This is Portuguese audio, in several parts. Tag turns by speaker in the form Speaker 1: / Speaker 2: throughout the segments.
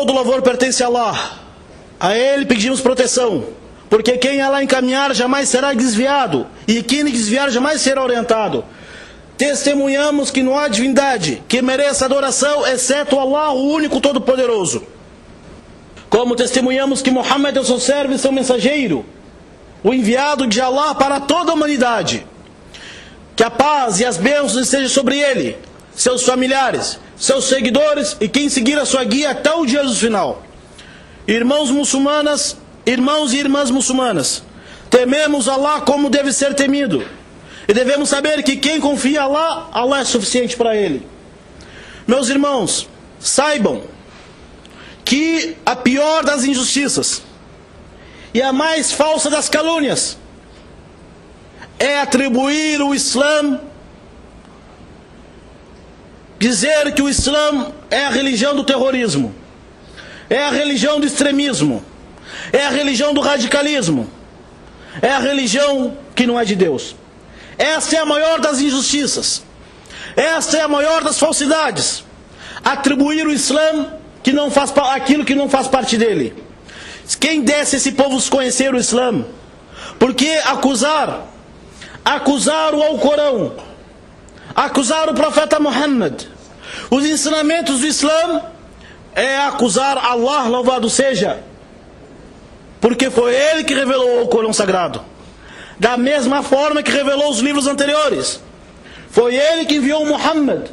Speaker 1: Todo louvor pertence a Allah. A Ele pedimos proteção, porque quem Allah encaminhar jamais será desviado, e quem desviar jamais será orientado. Testemunhamos que não há divindade que mereça adoração, exceto Allah, o único todo-poderoso. Como testemunhamos que Muhammad é o seu servo e seu mensageiro, o enviado de Allah para toda a humanidade. Que a paz e as bênçãos estejam sobre ele, seus familiares, seus seguidores e quem seguir a sua guia até o dia do final. Irmãos e irmãs muçulmanas, tememos Allah como deve ser temido. E devemos saber que quem confia em Allah, Allah é suficiente para ele. Meus irmãos, saibam que a pior das injustiças e a mais falsa das calúnias é atribuir o Islã, dizer que o Islã é a religião do terrorismo, é a religião do extremismo, é a religião do radicalismo, é a religião que não é de Deus. Essa é a maior das injustiças, essa é a maior das falsidades, atribuir o Islã que não faz, aquilo que não faz parte dele. Quem desse esse povo conhecer o Islã? Porque acusar o Alcorão, acusar o profeta Muhammad, os ensinamentos do Islã, é acusar Allah, louvado seja, porque foi ele que revelou o Alcorão sagrado, da mesma forma que revelou os livros anteriores. Foi ele que enviou Muhammad,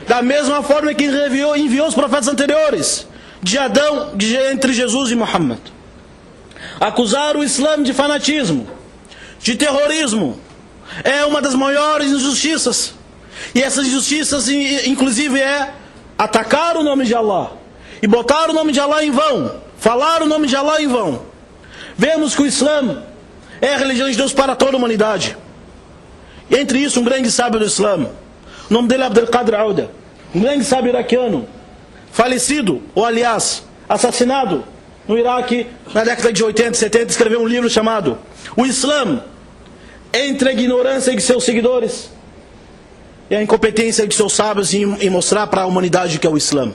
Speaker 1: da mesma forma que enviou os profetas anteriores, de Adão, entre Jesus e Muhammad. Acusar o Islã de fanatismo, de terrorismo, é uma das maiores injustiças. E essas injustiças, inclusive, é atacar o nome de Allah e botar o nome de Allah em vão, falar o nome de Allah em vão. Vemos que o Islã é a religião de Deus para toda a humanidade. E entre isso, um grande sábio do Islã, o nome dele é Abdul Qadir Auda, um grande sábio iraquiano, falecido, ou aliás, assassinado no Iraque na década de 80 e 70, escreveu um livro chamado O Islã entre a ignorância de seus seguidores e a incompetência de seus sábios em mostrar para a humanidade o que é o Islã.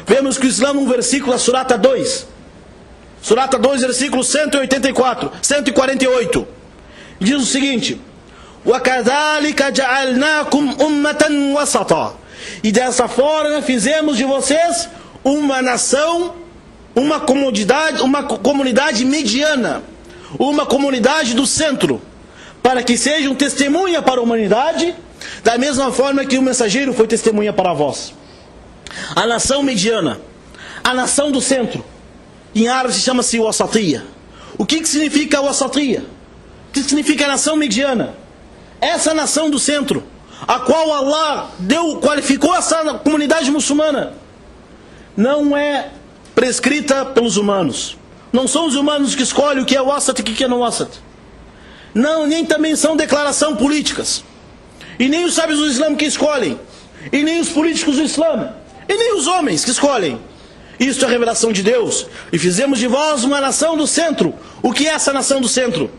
Speaker 1: Vemos que o Islã, um versículo da Surata 2, versículo 148, diz o seguinte: وَكَذَلِكَ جَعَلْنَاكُمْ أُمَّةً وَسَطًا. E dessa forma fizemos de vocês uma nação, uma comunidade mediana, uma comunidade do centro, para que sejam testemunha para a humanidade, da mesma forma que o mensageiro foi testemunha para vós. A nação mediana, a nação do centro, em árabe se chama-se Wasatiyya. O que significa Wasatiyya? O que significa a nação mediana? Essa nação do centro, a qual Allah qualificou essa comunidade muçulmana, não é prescrita pelos humanos. Não são os humanos que escolhem o que é Wasat e o que é não Wasat. Não, nem também são declarações políticas. E nem os sábios do Islã que escolhem. E nem os políticos do Islã. E nem os homens que escolhem. Isto é a revelação de Deus. E fizemos de vós uma nação do centro. O que é essa nação do centro?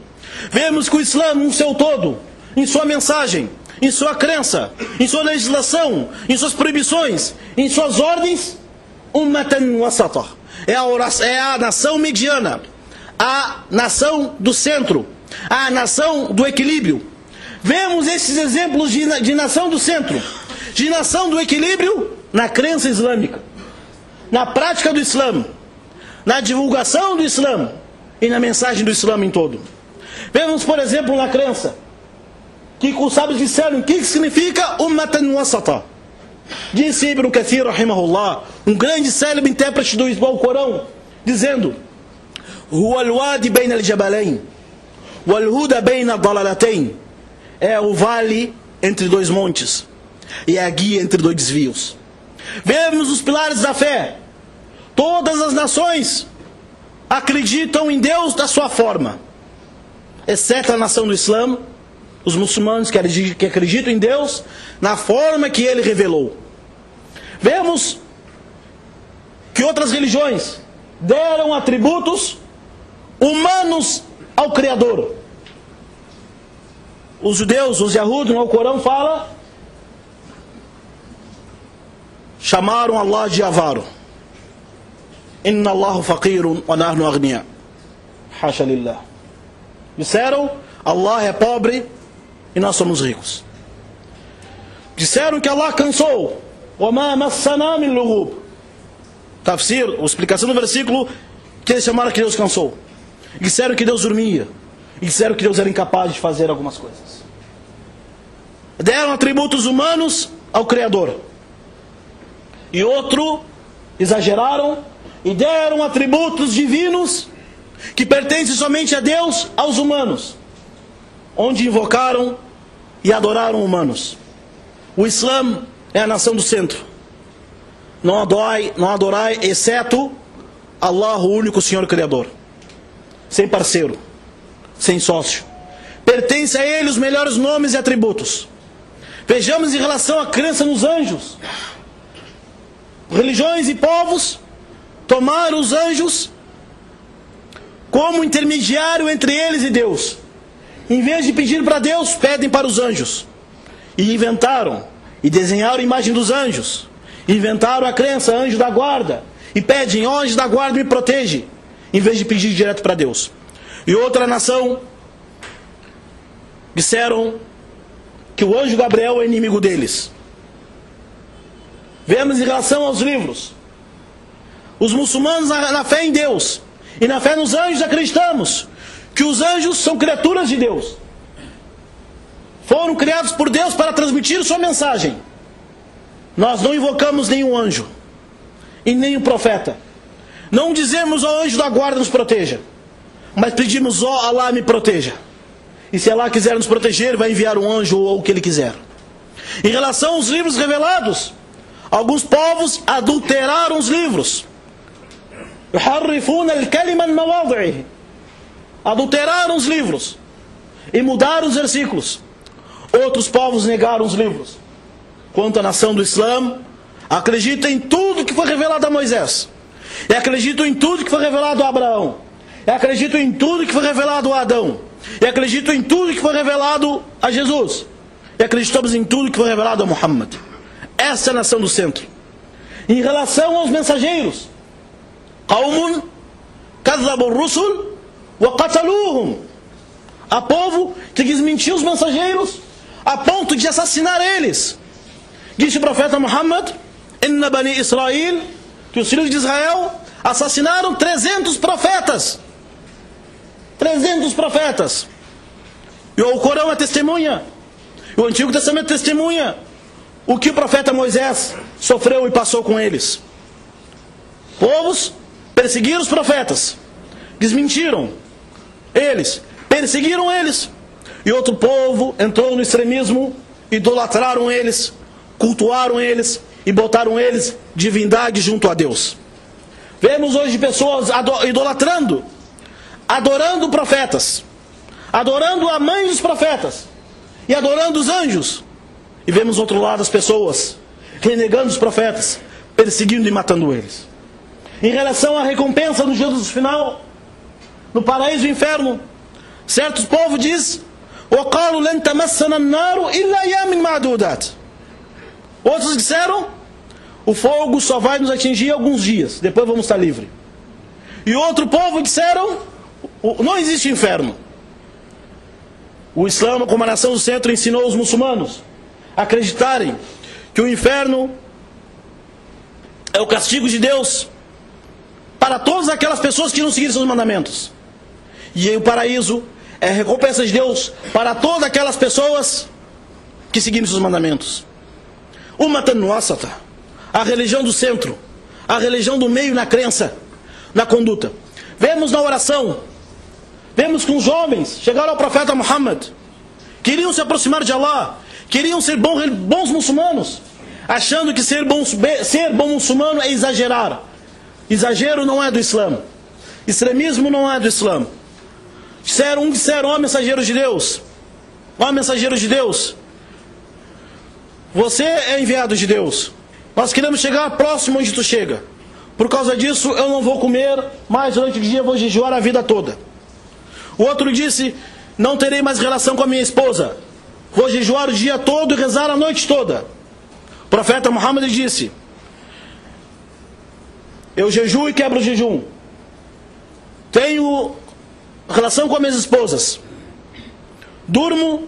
Speaker 1: Vemos que o Islã, no seu todo, em sua mensagem, em sua crença, em sua legislação, em suas proibições, em suas ordens, ummatan wasata. É a nação mediana, a nação do centro, a nação do equilíbrio. Vemos esses exemplos de nação do centro, de nação do equilíbrio na crença islâmica, na prática do Islã, na divulgação do Islã e na mensagem do Islã em todo. Vemos, por exemplo, na crença, que os sábios disseram o que significa ummatan wasata. Disse Ibn Kathir, rahimahullah, um grande célebre intérprete do Alcorão, dizendo: Huwa al-wadi bayna al-jabalayn wal-huda bayna ad-dalalatayn. É o vale entre dois montes e a guia entre dois desvios. Vemos os pilares da fé. Todas as nações acreditam em Deus da sua forma, exceto a nação do Islã, os muçulmanos que acreditam em Deus na forma que Ele revelou. Vemos que outras religiões deram atributos humanos ao Criador. Os judeus, os Yahud, no Alcorão fala, chamaram Allah de avaro. Inna Allahu faqirun wa nahnu aghniya. Hasha lillah. Disseram, Allah é pobre e nós somos ricos. Disseram que Allah cansou. Wa ma massana min lughub. Tafsir, a explicação do versículo, que eles chamaram que Deus cansou. Disseram que Deus dormia. E disseram que Deus era incapaz de fazer algumas coisas. Deram atributos humanos ao Criador. E outro, exageraram e deram atributos divinos que pertencem somente a Deus aos humanos, onde invocaram e adoraram humanos. O Islã é a nação do centro. Não adorai exceto Allah, o único Senhor Criador, sem parceiro, sem sócio. Pertence a Ele os melhores nomes e atributos. Vejamos em relação à crença nos anjos. Religiões e povos tomaram os anjos como intermediário entre eles e Deus. Em vez de pedir para Deus, pedem para os anjos. E inventaram e desenharam a imagem dos anjos. Inventaram a crença, anjo da guarda. E pedem, ó anjo da guarda, me protege. Em vez de pedir direto para Deus. E outra nação disseram que o anjo Gabriel é inimigo deles. Vemos em relação aos livros. Os muçulmanos, na fé em Deus e na fé nos anjos, acreditamos que os anjos são criaturas de Deus. Foram criados por Deus para transmitir sua mensagem. Nós não invocamos nenhum anjo e nem um profeta. Não dizemos ao anjo da guarda nos proteja, mas pedimos, ó Allah, me proteja. E se Allah quiser nos proteger, vai enviar um anjo ou o que Ele quiser. Em relação aos livros revelados, alguns povos adulteraram os livros. Adulteraram os livros e mudaram os versículos. Outros povos negaram os livros. Quanto à nação do Islã, acredita em tudo que foi revelado a Moisés. E acreditam em tudo que foi revelado a Abraão. E acreditam em tudo que foi revelado a Adão. E acreditam em tudo que foi revelado a Jesus. E acreditamos em tudo que foi revelado a Muhammad. Essa é a nação do centro. Em relação aos mensageiros, Qawmun kadhabu ar-rusul wa qataluhum. Há povo que desmentiu os mensageiros a ponto de assassinar eles. Disse o profeta Muhammad, Inna bani Israel, que os filhos de Israel assassinaram 300 profetas. 300 profetas. E o Corão é testemunha. E o Antigo Testamento testemunha o que o profeta Moisés sofreu e passou com eles. Povos perseguiram os profetas, desmentiram eles, perseguiram eles. E outro povo entrou no extremismo, idolatraram eles, cultuaram eles e botaram eles divindade junto a Deus. Vemos hoje pessoas idolatrando, adorando profetas, adorando a mãe dos profetas e adorando os anjos. E vemos do outro lado as pessoas renegando os profetas, perseguindo e matando eles. Em relação à recompensa no juízo final, no paraíso e inferno, certos povos dizem: وَقَالُوا لَنْ تَمَسَّنَا النَّارُ إِلَّا أَيَّامٍ مَعْدُودَاتٍ. Outros disseram: o fogo só vai nos atingir alguns dias, depois vamos estar livres. E outro povo disseram: não existe inferno. O Islã, como a nação do centro, ensinou os muçulmanos a acreditarem que o inferno é o castigo de Deus para todas aquelas pessoas que não seguirem seus mandamentos. E o paraíso é a recompensa de Deus para todas aquelas pessoas que seguirem seus mandamentos. Ummatan wasata, a religião do centro, a religião do meio na crença, na conduta. Vemos na oração, vemos que os jovens chegaram ao profeta Muhammad, queriam se aproximar de Allah, queriam ser bons muçulmanos, achando que ser bom muçulmano é exagerar. Exagero não é do Islã, extremismo não é do Islã. Disseram, ó mensageiros de Deus, ó mensageiros de Deus, você é enviado de Deus, nós queremos chegar próximo onde tu chega. Por causa disso eu não vou comer mais durante o dia, vou jejuar a vida toda. O outro disse: não terei mais relação com a minha esposa, vou jejuar o dia todo e rezar a noite toda. O profeta Muhammad disse: Eu jejuo e quebro o jejum. Tenho relação com as minhas esposas. Durmo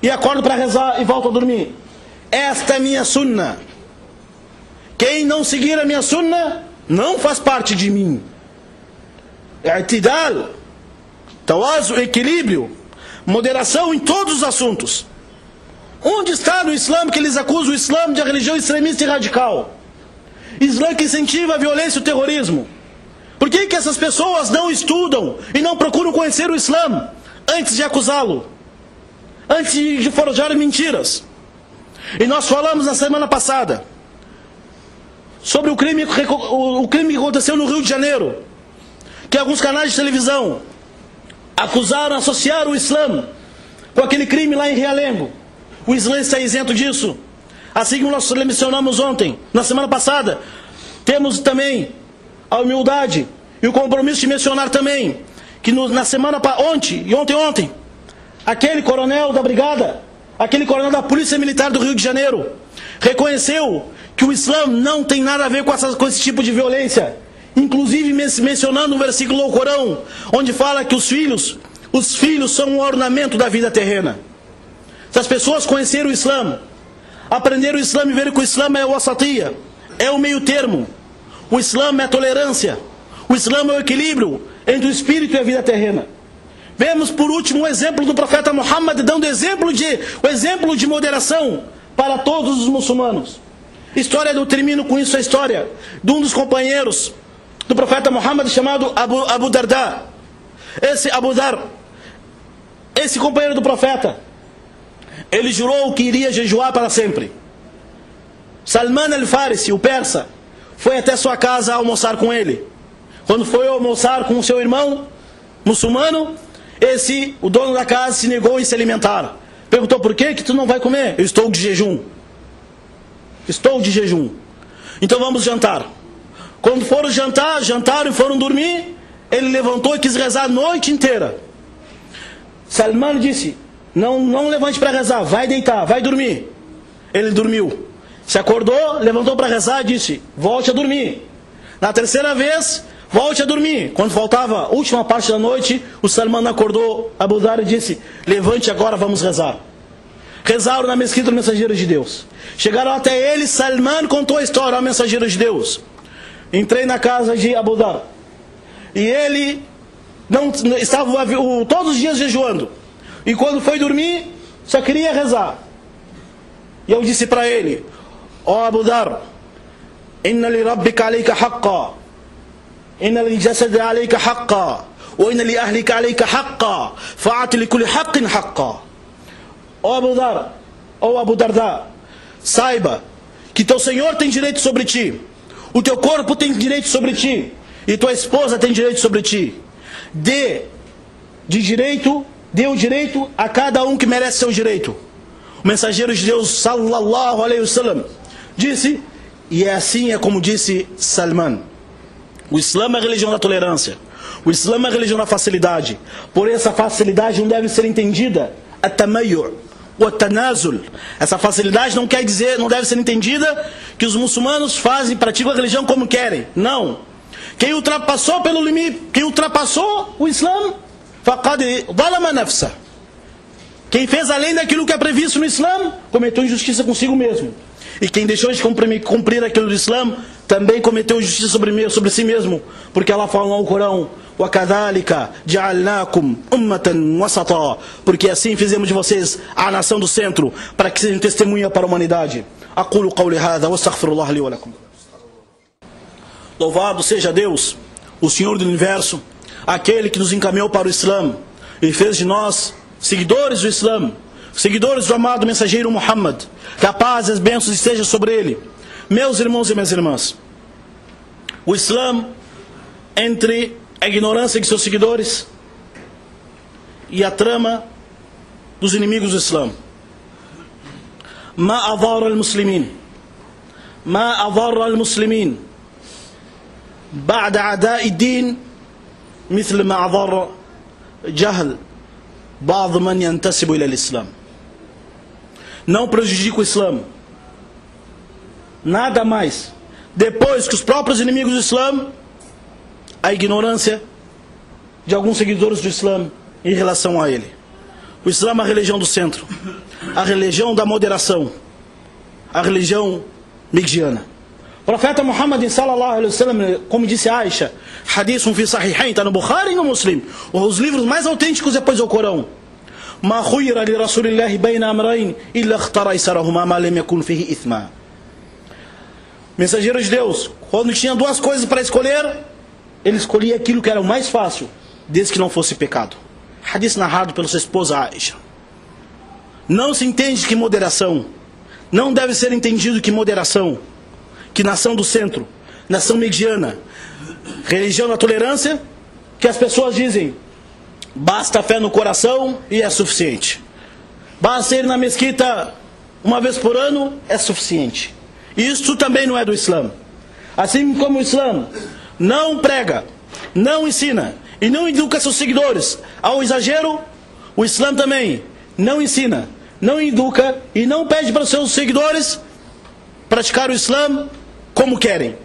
Speaker 1: e acordo para rezar e volto a dormir. Esta é a minha sunna. Quem não seguir a minha sunna não faz parte de mim. I'tidal, tawazu, equilíbrio, moderação em todos os assuntos. Onde está no Islã que eles acusam o Islã de religião extremista e radical? Islã que incentiva a violência e o terrorismo. Por que essas pessoas não estudam e não procuram conhecer o Islã antes de acusá-lo? Antes de forjar mentiras? E nós falamos na semana passada sobre o crime que aconteceu no Rio de Janeiro, que alguns canais de televisão acusaram, associaram o Islã com aquele crime lá em Realengo. O Islã está isento disso. Assim como nós mencionamos ontem, na semana passada, temos também a humildade e o compromisso de mencionar também que na semana ontem, aquele coronel da brigada, aquele coronel da Polícia Militar do Rio de Janeiro, reconheceu que o Islã não tem nada a ver com esse tipo de violência. Inclusive mencionando um versículo do Corão, onde fala que os filhos são um ornamento da vida terrena. Se as pessoas conhecerem o Islã, aprenderam o Islã e verem que o Islã é o wasatiyya, é o meio termo. O Islã é a tolerância. O Islã é o equilíbrio entre o espírito e a vida terrena. Vemos por último o exemplo do profeta Muhammad, dando o exemplo de moderação para todos os muçulmanos. Eu termino com isso a história de um dos companheiros do profeta Muhammad, chamado Abu Darda. Esse Abu Dar, esse companheiro do profeta, ele jurou que iria jejuar para sempre. Salman al-Farisi, o persa, foi até sua casa almoçar com ele. Quando foi almoçar com o seu irmão muçulmano, o dono da casa se negou em se alimentar. Perguntou: por que tu não vai comer? Eu estou de jejum. Estou de jejum. Então vamos jantar. Quando foram jantaram e foram dormir, ele levantou e quis rezar a noite inteira. Salman disse: não levante para rezar, vai deitar, vai dormir. Ele dormiu. Se acordou, levantou para rezar e disse: volte a dormir. Na terceira vez, volte a dormir. Quando faltava a última parte da noite, o Salman acordou Abu Dar e disse: levante agora, vamos rezar. Rezaram na mesquita do mensageiro de Deus. Chegaram até ele, Salman contou a história ao mensageiro de Deus. Entrei na casa de Abu Dar e ele não estava todos os dias jejuando. E quando foi dormir, só queria rezar. E eu disse para ele: ó Abu Dar, inna li rabbika alayka haqqa, inna li jasadi alayka haqqa, wa inna li ahlika alayka haqqa, fa'ati li kulli haqqin haqqa. Ó Abu Dar, ó Abu Darda, saiba que teu Senhor tem direito sobre ti, o teu corpo tem direito sobre ti, e tua esposa tem direito sobre ti. Dê o direito a cada um que merece seu direito. O mensageiro de Deus, sallallahu alaihi wasallam, disse, e assim é como disse Salman: o Islã é a religião da tolerância, o Islã é a religião da facilidade. Por essa facilidade não deve ser entendida a tamayyu', o tanazul. Essa facilidade não quer dizer, não deve ser entendida que os muçulmanos praticam a religião como querem. Não. Quem ultrapassou pelo limite, quem ultrapassou o Islã, faqad zalama nafsa. Quem fez além daquilo que é previsto no Islã, cometeu injustiça consigo mesmo. E quem deixou de cumprir aquilo do Islã, também cometeu injustiça sobre si mesmo. Porque Allah fala no Corão: وَكَذَلِكَ جَعَلْنَاكُمْ أُمَّةً وَسَطًا. Porque assim fizemos de vocês a nação do centro, para que sejam testemunha para a humanidade. أقول قولي هذا واستغفر الله لي ولكم. Louvado seja Deus, o Senhor do Universo, aquele que nos encaminhou para o Islã e fez de nós seguidores do Islã, seguidores do amado mensageiro Muhammad. Que a paz e as bênçãos estejam sobre ele. Meus irmãos e minhas irmãs, o Islã, entre a ignorância de seus seguidores e a trama dos inimigos do Islã, ما أضر المسلمين بعد أعداء الدين مثل ما أضر جهل بعض من ينتسب إلى الإسلام. Não prejudica o Islã nada mais depois que os próprios inimigos do Islã, a ignorância de alguns seguidores do Islã em relação a ele. O Islã é a religião do centro, a religião da moderação, a religião mediana. O profeta Muhammad sallallahu alaihi wasallam, como disse Aisha, hadithun fi sahihain, está no Bukhari e no Muslim, os livros mais autênticos depois do Corão. Ma khuyira li rasulillahi bayna amrayn illa ikhtara aysarahuma ma lam yakun fihi ithma. Mensageiro de Deus, quando tinha duas coisas para escolher, ele escolhia aquilo que era o mais fácil, desde que não fosse pecado. Hadith narrado pela sua esposa Aisha. Não se entende que moderação, não deve ser entendido que moderação, que nação do centro, nação mediana, religião da tolerância, que as pessoas dizem, basta fé no coração e é suficiente. Basta ir na mesquita uma vez por ano, é suficiente. Isso também não é do Islã. Assim como o Islã não prega, não ensina e não educa seus seguidores ao exagero, o Islã também não ensina, não educa e não pede para os seus seguidores praticar o Islã como querem.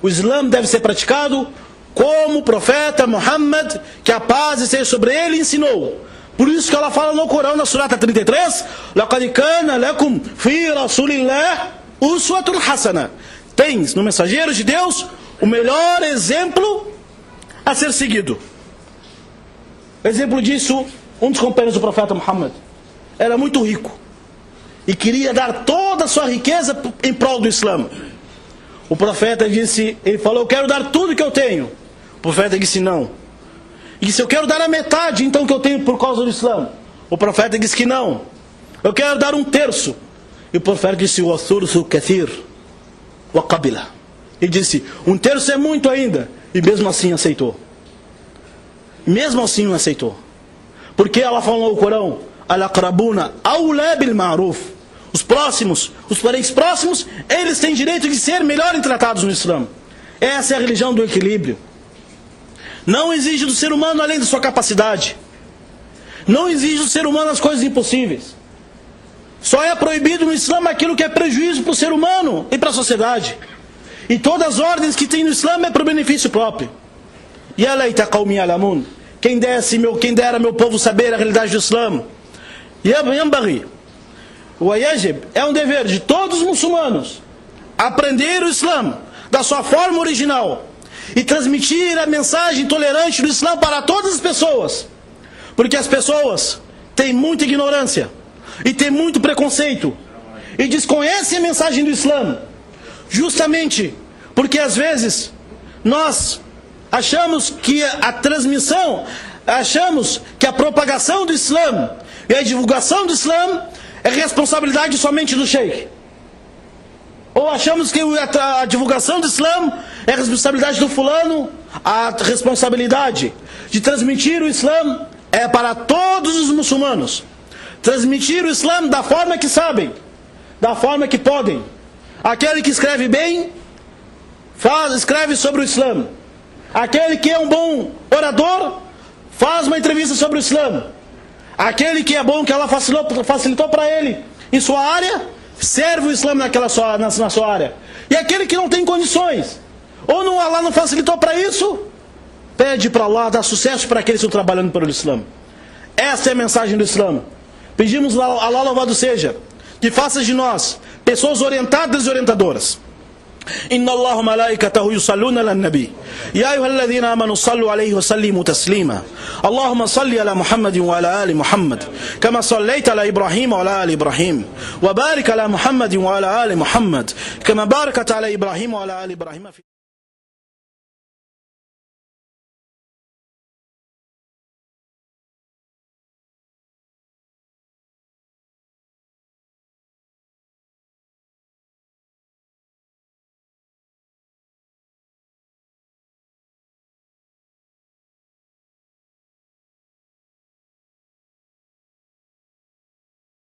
Speaker 1: O Islã deve ser praticado como o profeta Muhammad, que a paz esteja sobre ele, ensinou. Por isso que ela fala no Corão, na Surata 33, لَقَدْ كَانَ لَكُمْ فِي رَسُولِ اللَّهِ أُسْوَةٌ حَسَنَةٌ. Tens no mensageiro de Deus o melhor exemplo a ser seguido. Exemplo disso, um dos companheiros do profeta Muhammad era muito rico e queria dar toda a sua riqueza em prol do Islã. O profeta disse, ele falou, eu quero dar tudo que eu tenho. O profeta disse não. E disse, eu quero dar a metade então que eu tenho por causa do Islã. O profeta disse que não. Eu quero dar 1/3. E o profeta disse, wa thuluthu kathir wa qabila. Ele disse, 1/3 é muito ainda. E mesmo assim aceitou. Mesmo assim não aceitou. Porque ela falou no Corão, al-aqrabuna awla bil ma'ruf. Os próximos, os parentes próximos, eles têm direito de ser melhor tratados no Islã. Essa é a religião do equilíbrio. Não exige do ser humano além da sua capacidade. Não exige do ser humano as coisas impossíveis. Só é proibido no Islã aquilo que é prejuízo para o ser humano e para a sociedade. E todas as ordens que tem no Islã é para o benefício próprio. Ya laita qaumi ya'lamun. Quem dera meu povo saber a realidade do Islã. Yanbaghi. O Ayajib é um dever de todos os muçulmanos aprender o Islã da sua forma original e transmitir a mensagem tolerante do Islã para todas as pessoas, porque as pessoas têm muita ignorância e têm muito preconceito e desconhecem a mensagem do Islã, justamente porque às vezes nós achamos que a transmissão, achamos que a propagação do Islã e a divulgação do Islã é responsabilidade somente do sheikh. Ou achamos que a divulgação do Islã é responsabilidade do fulano. A responsabilidade de transmitir o Islã é para todos os muçulmanos. Transmitir o Islã da forma que sabem, da forma que podem. Aquele que escreve bem, escreve sobre o Islã. Aquele que é um bom orador, faz uma entrevista sobre o Islã. Aquele que é bom, que Allah facilitou para ele em sua área, serve o Islã na sua área. E aquele que não tem condições, ou não, Allah não facilitou para isso, pede para Allah dar sucesso para aqueles que estão trabalhando pelo Islã. Essa é a mensagem do Islã. Pedimos a Allah louvado seja, que faça de nós pessoas orientadas e orientadoras. إن الله ملائكته يصلون على النبي يا أيها الذين آمنوا صلوا عليه وسلموا تسليما اللهم صل على محمد وعلى آل محمد كما صليت على إبراهيم وعلى آل إبراهيم وبارك على محمد وعلى آل محمد كما باركت على إبراهيم وعلى آل إبراهيم